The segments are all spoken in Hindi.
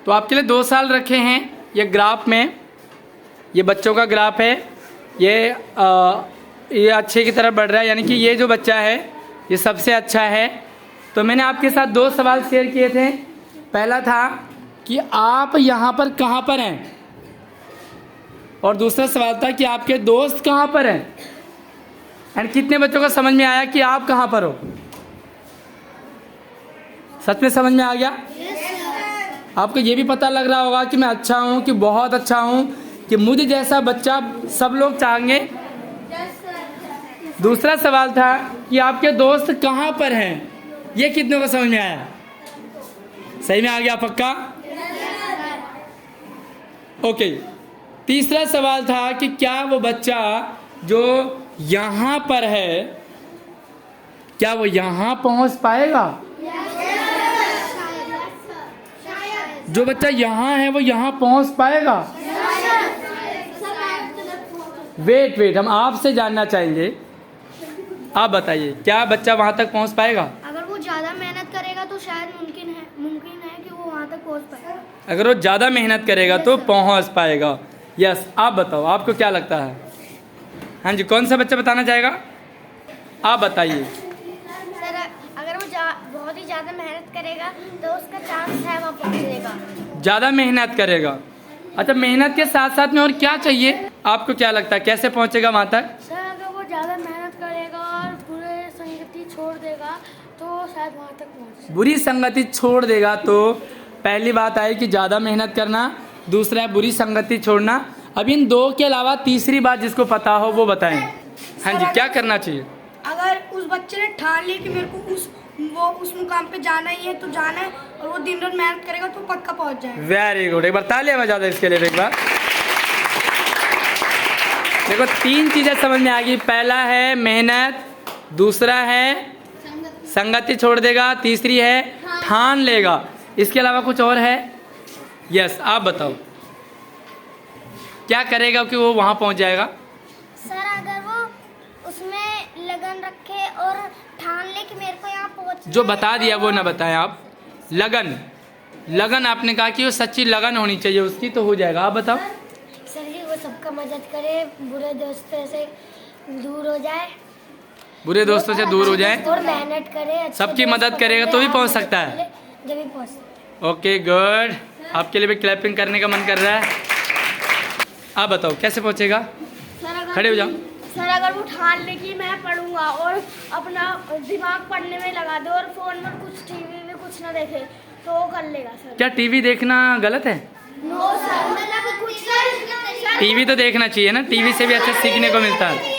तो आपके लिए 2 साल रखे हैं। ये ग्राफ में, ये बच्चों का ग्राफ है, ये अच्छे की तरफ बढ़ रहा है, यानी कि ये जो बच्चा है ये सबसे अच्छा है। तो मैंने आपके साथ 2 सवाल शेयर किए थे। पहला था कि आप यहाँ पर कहाँ पर हैं, और दूसरा सवाल था कि आपके दोस्त कहाँ पर हैं। एंड कितने बच्चों को समझ में आया कि आप कहाँ पर हो? सच में समझ में आ गया? आपको ये भी पता लग रहा होगा कि मैं अच्छा हूँ, कि बहुत अच्छा हूँ, कि मुझे जैसा बच्चा सब लोग चाहेंगे। दूसरा सवाल था कि आपके दोस्त कहाँ पर हैं। ये कितनों को समझ में आया? सही में आ गया पक्का? ओके। तीसरा सवाल था कि क्या वो बच्चा जो यहाँ पर है, क्या वो यहाँ पहुँच पाएगा? जो बच्चा यहाँ है वो यहाँ पहुँच पाएगा? वेट, हम आपसे जानना चाहेंगे। आप बताइए, क्या बच्चा वहाँ तक पहुँच पाएगा? अगर वो ज़्यादा मेहनत करेगा तो शायद मुमकिन है कि वो वहाँ तक पहुँच पाएगा। अगर वो ज़्यादा मेहनत करेगा तो पहुँच पाएगा। यस। आप बताओ, आपको क्या लगता है? हाँ जी, कौन सा बच्चा बताना चाहेगा? आप बताइए। सर, अगर वो बहुत ही ज़्यादा मेहनत करेगा तो उसका चांस है वहाँ पहुँचने का। ज़्यादा मेहनत करेगा। अच्छा, मेहनत के साथ साथ में और क्या चाहिए? आपको क्या लगता है कैसे पहुँचेगा वहाँ तक? सर, अगर वो ज़्यादा मेहनत करेगा और बुरे संगति छोड़ देगा तो शायद वहाँ तक पहुँच। बुरी संगति छोड़ देगा तो पहली बात आई कि ज़्यादा मेहनत करना, दूसरा है बुरी संगति छोड़ना। अब इन 2 के अलावा तीसरी बात जिसको पता हो वो बताएं। हाँ जी, क्या करना चाहिए? अगर उस बच्चे ने ठान लिया कि मेरे को उस मुकाम पे जाना ही है तो जाना है, और वो दिन रात मेहनत करेगा तो पक्का पहुंच जाएगा। Very good. एक बार तालियां बजा दो इसके लिए एक बार। देखो, 3 चीजें समझ में आ गई। पहला है मेहनत, दूसरा है संगति छोड़ देगा, तीसरी है ठान लेगा। इसके अलावा कुछ और है? यस, आप बताओ क्या करेगा कि वो वहाँ पहुँच जाएगा? सर, अगर वो उसमें लगन रखे और ठान ले कि मेरे को यहाँ पहुँच। जो बता दिया वो ना बताएं आप। लगन आपने कहा कि वो सच्ची लगन होनी चाहिए उसकी, तो हो जाएगा। आप बताओ। सर जी, वो सबका मदद करे, बुरे दोस्तों से दूर हो जाए, बुरे दोस्तों से दूर हो जाए और मेहनत करे, सबकी मदद करेगा तो भी पहुंच सकता है। जब भी पहुँच। Okay, good. आपके लिए भी क्लैपिंग करने का मन कर रहा है। आप बताओ कैसे पहुंचेगा? खड़े हो जाओ। सर, अगर वो ठान ले कि मैं पढ़ूंगा और अपना दिमाग पढ़ने में लगा दे और फोन में कुछ टीवी में कुछ ना देखे तो वो कर लेगा। सर, क्या टीवी देखना गलत है? नो सर, मतलब कुछ टीवी तो देखना चाहिए ना, टीवी से भी अच्छा सीखने को मिलता है।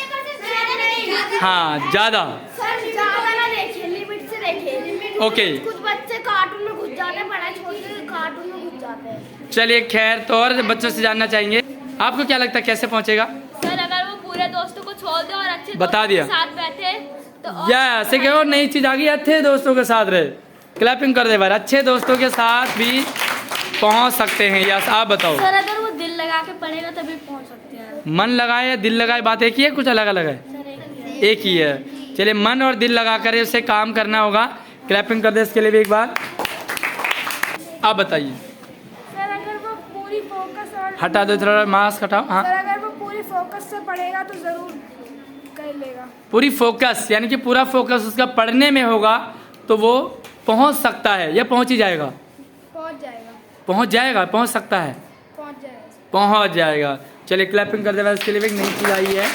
हाँ, ज़्यादा ना देखिए, लिमिट से देखिए। ओके। कुछ बच्चे कार्टून में घुस जाते हैं, पढ़ाई छोड़ के कार्टून में घुस जाते हैं। चलिए, खैर, तो और बच्चों से जानना चाहेंगे, आपको क्या लगता है कैसे पहुंचेगा? सर, अगर वो पूरे दोस्तों को छोड़ दे और अच्छे बता दिया। के साथ बैठे तो या ऐसे कहो, नई चीज आ गई, अच्छे दोस्तों के साथ रहे। क्लैपिंग कर दे बार। अच्छे दोस्तों के साथ भी पहुंच सकते हैं। यस, आप बताओ। सर, अगर वो दिल लगा के पढ़ेगा तभी पहुंच सकते हैं। मन लगाए या दिल लगाए, बात एक ही है, कुछ अलग अलग है? एक ही है। चलिए, मन और दिल लगा कर उसे काम करना होगा। क्लैपिंग कर दे इसके लिए भी एक बार। आप बताइए। सर, अगर वो पूरी फोकस और हटा दो, थोड़ा मास्क हटाओ। हाँ, सर, अगर वो पूरी फोकस से पढ़ेगा तो जरूर कर लेगा। पूरी फोकस यानी कि पूरा फोकस उसका पढ़ने में होगा तो वो पहुंच सकता है या पहुंच ही जाएगा? पहुंच जाएगा। पहुंच जाएगा, पहुंच सकता है, पहुंच जाएगा। पहुंच जाएगा। चलिए, क्लैपिंग कर दे इसके लिए भी। एक नई चीज आई है।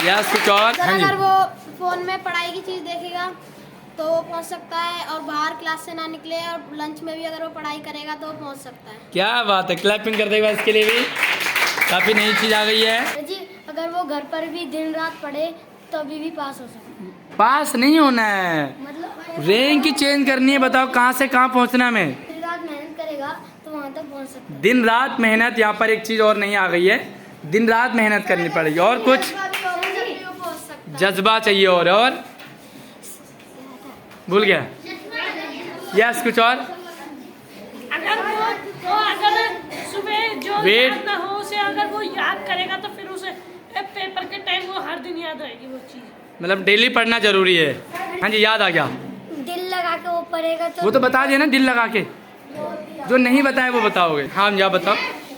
यस, कुछ और? सर, हाँ जी। अगर वो फोन में पढ़ाई की चीज़ देखेगा तो वो पहुंच सकता है, और बाहर क्लास से ना निकले और लंच में भी अगर वो पढ़ाई करेगा तो वो पहुंच सकता है। क्या बात है, क्लैपिंग कर देगा इसके लिए भी। काफ़ी नई चीज़ आ गई है जी, अगर वो घर पर भी दिन रात पढ़े तो अभी भी पास हो सकता है। पास नहीं होना है, मतलब रैंक की चेंज करनी है। बताओ कहाँ से कहाँ पहुँचना है। दिन रात मेहनत करेगा तो वहाँ तक पहुँच सकता है। दिन रात मेहनत। यहाँ पर एक चीज़ और नहीं आ गई है, दिन रात मेहनत करनी पड़ेगी। और कुछ जज्बा चाहिए? और भूल गया। यस, कुछ और? अगर सुबह जो वेट। याद ना हो उसे अगर वो याद करेगा तो फिर उसे पेपर के टाइम वो हर दिन याद रहेगी वो चीज़। मतलब डेली पढ़ना जरूरी है। हाँ जी, याद आ गया। दिल लगा के वो पढ़ेगा तो वो तो बता दिया ना, दिल लगा के। जो नहीं बताए वो बताओगे। हाँ आप बताओ।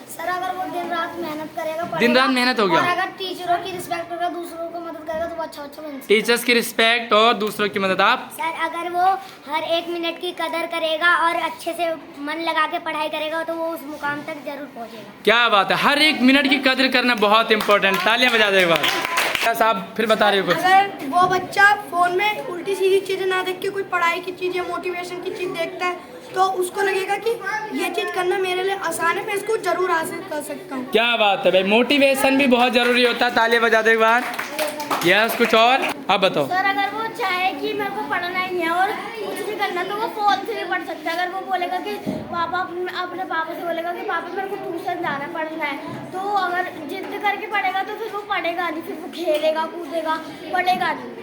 सर अगर वो दिन रात मेहनत करेगा, दिन रात मेहनत हो गया। और अगर टीचरों की रिस्पेक्ट करेगा, दूसरों को मदद करेगा तो वो अच्छा बन सकता है। टीचर्स की रिस्पेक्ट और दूसरों की मदद। आप? सर अगर वो हर 1 मिनट की कदर करेगा और अच्छे से मन लगा के पढ़ाई करेगा तो वो उस मुकाम तक जरूर पहुंचेगा। क्या बात है, हर 1 मिनट की कदर करना बहुत इंपॉर्टेंट। तालियां बजा दो एक बार। साहब फिर बता रहे हो कुछ। अगर वो बच्चा फोन में उल्टी सीधी चीजें ना देख के कोई पढ़ाई की चीज या मोटिवेशन की चीज देखता है तो उसको लगेगा कि ये चीज करना मेरे लिए आसान है, मैं इसको जरूर हासिल कर सकता हूँ। क्या बात है भाई, मोटिवेशन भी बहुत जरूरी होता है। तालियां बजा दो एक बार। यस कुछ और आप बताओ। सर अगर वो चाहे कि मेरे को पढ़ना ही है और कुछ भी करना तो वो फोन से भी पढ़ सकता है। अगर वो बोलेगा कि पापा, अपने पापा से बोलेगा कि पापा मेरे को ट्यूशन जाना है, पढ़ना है, तो अगर जिद करके पढ़ेगा तो फिर वो पढ़ेगा नहीं, फिर वो खेलेगा कूदेगा, पढ़ेगा नहीं।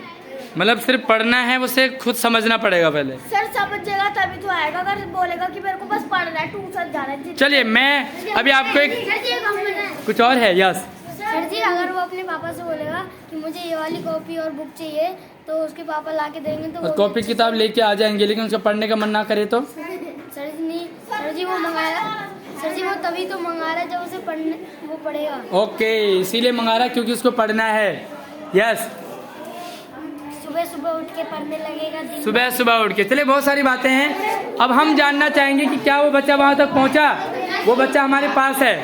मतलब सिर्फ पढ़ना है, उसे खुद समझना पड़ेगा पहले। सर समझेगा तभी तो आएगा। अगर बोलेगा कि मेरे को बस पढ़ना है, ट्यूशन जाना है। चलिए मैं अभी आपको एक कुछ और है। यस सर जी अगर वो अपने पापा से बोलेगा कि मुझे ये वाली कॉपी और बुक चाहिए तो उसके पापा ला के देंगे तो और कॉपी किताब लेके आ जाएंगे, लेकिन उसका पढ़ने का मन ना करे तो? सर जी वो मंगाया, सर जी वो तभी तो मंगा रहा है जब उसे पढ़ने वो पढ़ेगा। ओके, इसीलिए मंगा रहा क्योंकि उसको पढ़ना है। यस सुबह सुबह उठ के पढ़ने लगेगा, सुबह सुबह उठ के। चलिए बहुत सारी बातें हैं। अब हम जानना चाहेंगे कि क्या वो बच्चा वहाँ तक पहुँचा। वो बच्चा हमारे पास है,